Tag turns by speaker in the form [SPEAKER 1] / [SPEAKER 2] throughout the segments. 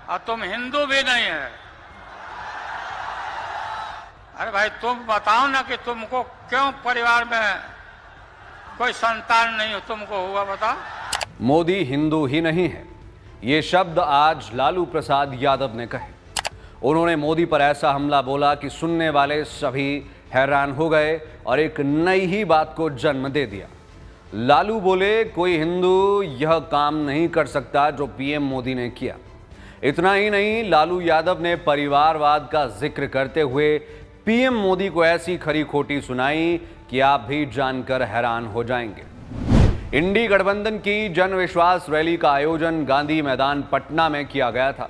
[SPEAKER 1] और तुम हिंदू भी नहीं है। अरे भाई तुम बताओ ना कि तुमको क्यों परिवार में कोई संतान नहीं हो, तुमको हुआ बताओ।
[SPEAKER 2] मोदी हिंदू ही नहीं है, ये शब्द आज लालू प्रसाद यादव ने कहे। उन्होंने मोदी पर ऐसा हमला बोला कि सुनने वाले सभी हैरान हो गए और एक नई ही बात को जन्म दे दिया। लालू बोले कोई हिंदू यह काम नहीं कर सकता जो पीएम मोदी ने किया। इतना ही नहीं, लालू यादव ने परिवारवाद का जिक्र करते हुए पीएम मोदी को ऐसी खरी खोटी सुनाई कि आप भी जानकर हैरान हो जाएंगे। इंडी गठबंधन की जन विश्वास रैली का आयोजन गांधी मैदान पटना में किया गया था,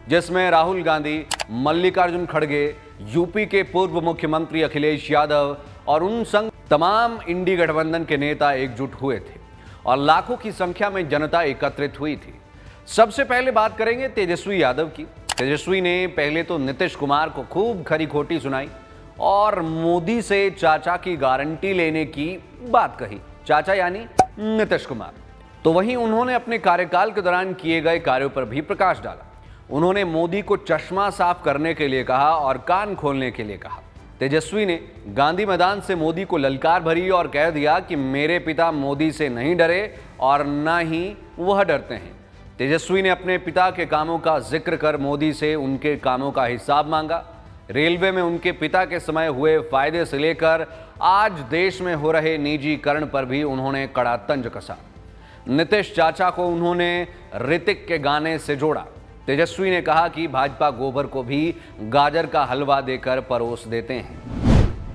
[SPEAKER 2] जिसमें राहुल गांधी, मल्लिकार्जुन खड़गे, यूपी के पूर्व मुख्यमंत्री अखिलेश यादव और उन संग तमाम इंडी गठबंधन के नेता एकजुट हुए थे और लाखों की संख्या में जनता एकत्रित हुई थी। सबसे पहले बात करेंगे तेजस्वी यादव की। तेजस्वी ने पहले तो नीतीश कुमार को खूब खरी खोटी सुनाई और मोदी से चाचा की गारंटी लेने की बात कही। चाचा यानी नीतीश कुमार। तो वहीं उन्होंने अपने कार्यकाल के दौरान किए गए कार्यों पर भी प्रकाश डाला। उन्होंने मोदी को चश्मा साफ करने के लिए कहा और कान खोलने के लिए कहा। तेजस्वी ने गांधी मैदान से मोदी को ललकार भरी और कह दिया कि मेरे पिता मोदी से नहीं डरे और ना ही वह डरते हैं। तेजस्वी ने अपने पिता के कामों का जिक्र कर मोदी से उनके कामों का हिसाब मांगा। रेलवे में उनके पिता के समय हुए फायदे से लेकर आज देश में हो रहे निजीकरण पर भी उन्होंने कड़ा तंज कसा। नीतीश चाचा को उन्होंने ऋतिक के गाने से जोड़ा। तेजस्वी ने कहा कि भाजपा गोबर को भी गाजर का हलवा देकर परोस देते हैं।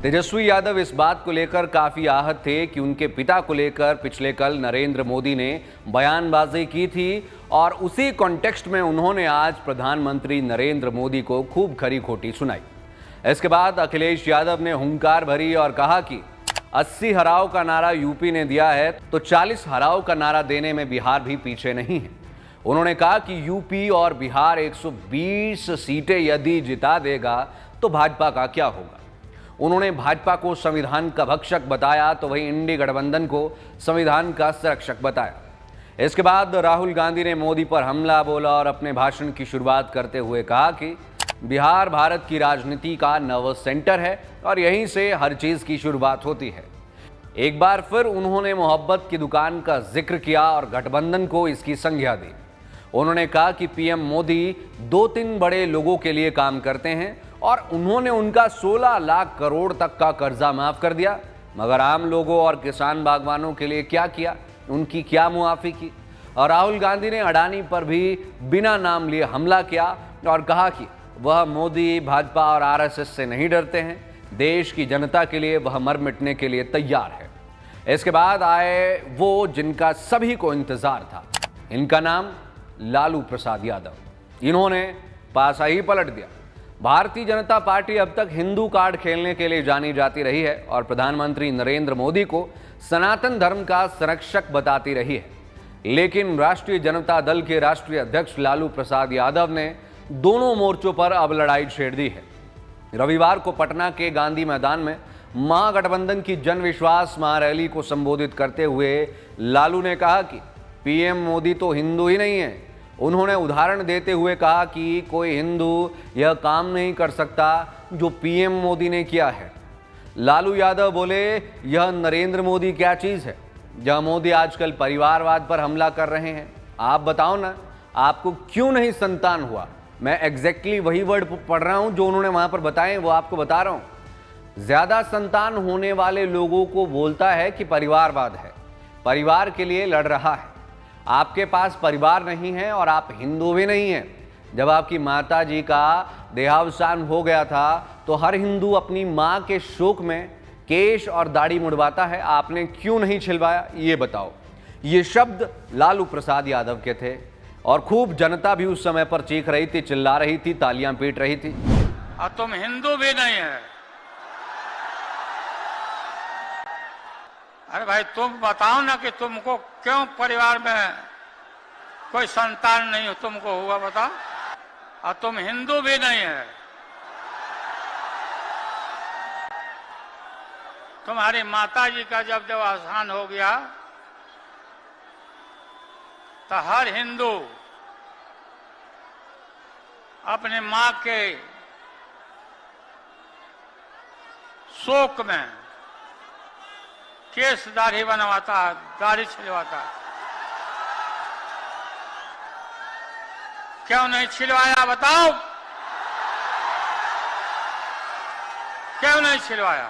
[SPEAKER 2] तेजस्वी यादव इस बात को लेकर काफी आहत थे कि उनके पिता को लेकर पिछले कल नरेंद्र मोदी ने बयानबाजी की थी और उसी कॉन्टेक्स्ट में उन्होंने आज प्रधानमंत्री नरेंद्र मोदी को खूब खरी खोटी सुनाई। इसके बाद अखिलेश यादव ने हुंकार भरी और कहा कि 80 हराओ का नारा यूपी ने दिया है तो 40 हराओ का नारा देने में बिहार भी पीछे नहीं है। उन्होंने कहा कि यूपी और बिहार 120 सीटें यदि जिता देगा तो भाजपा का क्या होगा। उन्होंने भाजपा को संविधान का भक्षक बताया तो वहीं इंडी गठबंधन को संविधान का संरक्षक बताया। इसके बाद राहुल गांधी ने मोदी पर हमला बोला और अपने भाषण की शुरुआत करते हुए कहा कि बिहार भारत की राजनीति का नव सेंटर है और यहीं से हर चीज की शुरुआत होती है। एक बार फिर उन्होंने मोहब्बत की दुकान का जिक्र किया और गठबंधन को इसकी संज्ञा दी। उन्होंने कहा कि पीएम मोदी 2-3 बड़े लोगों के लिए काम करते हैं और उन्होंने उनका 16 लाख करोड़ तक का कर्जा माफ कर दिया, मगर आम लोगों और किसान बागवानों के लिए क्या किया, उनकी क्या मुआफी की। और राहुल गांधी ने अडानी पर भी बिना नाम लिए हमला किया और कहा कि वह मोदी, भाजपा और आरएसएस से नहीं डरते हैं, देश की जनता के लिए वह मर मिटने के लिए तैयार है। इसके बाद आए वो जिनका सभी को इंतजार था। इनका नाम लालू प्रसाद यादव। इन्होंने पासा ही पलट दिया। भारतीय जनता पार्टी अब तक हिंदू कार्ड खेलने के लिए जानी जाती रही है और प्रधानमंत्री नरेंद्र मोदी को सनातन धर्म का संरक्षक बताती रही है, लेकिन राष्ट्रीय जनता दल के राष्ट्रीय अध्यक्ष लालू प्रसाद यादव ने दोनों मोर्चों पर अब लड़ाई छेड़ दी है। रविवार को पटना के गांधी मैदान में महागठबंधन की जन विश्वास महारैली को संबोधित करते हुए लालू ने कहा कि पीएम मोदी तो हिंदू ही नहीं है। उन्होंने उदाहरण देते हुए कहा कि कोई हिंदू यह काम नहीं कर सकता जो पीएम मोदी ने किया है। लालू यादव बोले यह नरेंद्र मोदी क्या चीज है जहां मोदी आजकल परिवारवाद पर हमला कर रहे हैं। आप बताओ ना, आपको क्यों नहीं संतान हुआ। मैं एग्जैक्टली वही वर्ड पढ़ रहा हूं जो उन्होंने वहां पर बताए, वो आपको बता रहा हूं। ज्यादा संतान होने वाले लोगों को बोलता है कि परिवारवाद है, परिवार के लिए लड़ रहा है। आपके पास परिवार नहीं है और आप हिंदू भी नहीं हैं। जब आपकी माता जी का देहावसान हो गया था तो हर हिंदू अपनी मां के शोक में केश और दाढ़ी मुड़वाता है, आपने क्यों नहीं छिलवाया, ये बताओ। ये शब्द लालू प्रसाद यादव के थे और खूब जनता भी उस समय पर चीख रही थी, चिल्ला रही थी, तालियां पीट रही थी।
[SPEAKER 1] और तुम हिंदू भी नहीं है। अरे भाई तुम बताओ ना कि तुमको क्यों परिवार में कोई संतान नहीं हो, तुमको हुआ बताओ। और तुम हिंदू भी नहीं है। तुम्हारी माता जी का जब अवसान हो गया तो हर हिंदू अपने मां के शोक में केस दाढ़ी बनवाता, दाढ़ी छिलवाता। क्यों नहीं छिलवाया बताओ, क्यों नहीं छिलवाया?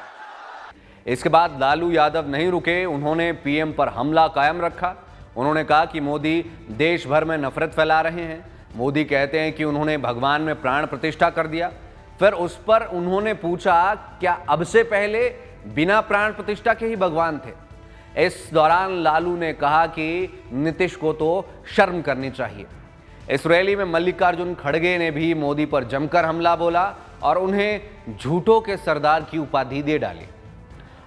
[SPEAKER 2] इसके बाद लालू यादव नहीं रुके, उन्होंने पीएम पर हमला कायम रखा। उन्होंने कहा कि मोदी देश भर में नफरत फैला रहे हैं। मोदी कहते हैं कि उन्होंने भगवान में प्राण प्रतिष्ठा कर दिया। फिर उस पर उन्होंने पूछा, क्या अब से पहले बिना प्राण प्रतिष्ठा के ही भगवान थे? इस दौरान लालू ने कहा कि नीतीश को तो शर्म करनी चाहिए। इस रैली में मल्लिकार्जुन खड़गे ने भी मोदी पर जमकर हमला बोला और उन्हें झूठों के सरदार की उपाधि दे डाली।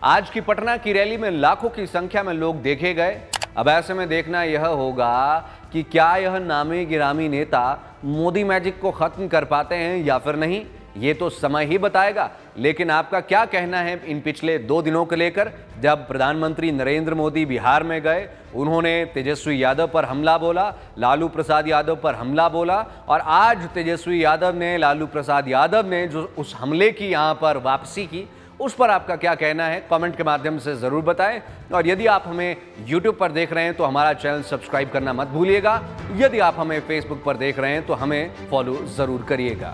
[SPEAKER 2] आज की पटना की रैली में लाखों की संख्या में लोग देखे गए। अब ऐसे में देखना यह होगा कि क्या यह नामी गिरामी नेता मोदी मैजिक को खत्म कर पाते हैं या फिर नहीं, ये तो समय ही बताएगा। लेकिन आपका क्या कहना है इन पिछले 2 दिनों को लेकर? जब प्रधानमंत्री नरेंद्र मोदी बिहार में गए, उन्होंने तेजस्वी यादव पर हमला बोला, लालू प्रसाद यादव पर हमला बोला, और आज तेजस्वी यादव ने, लालू प्रसाद यादव ने जो उस हमले की यहाँ पर वापसी की, उस पर आपका क्या कहना है? कमेंट के माध्यम से ज़रूर बताएं। और यदि आप हमें YouTube पर देख रहे हैं तो हमारा चैनल सब्सक्राइब करना मत भूलिएगा। यदि आप हमें Facebook पर देख रहे हैं तो हमें फॉलो ज़रूर करिएगा।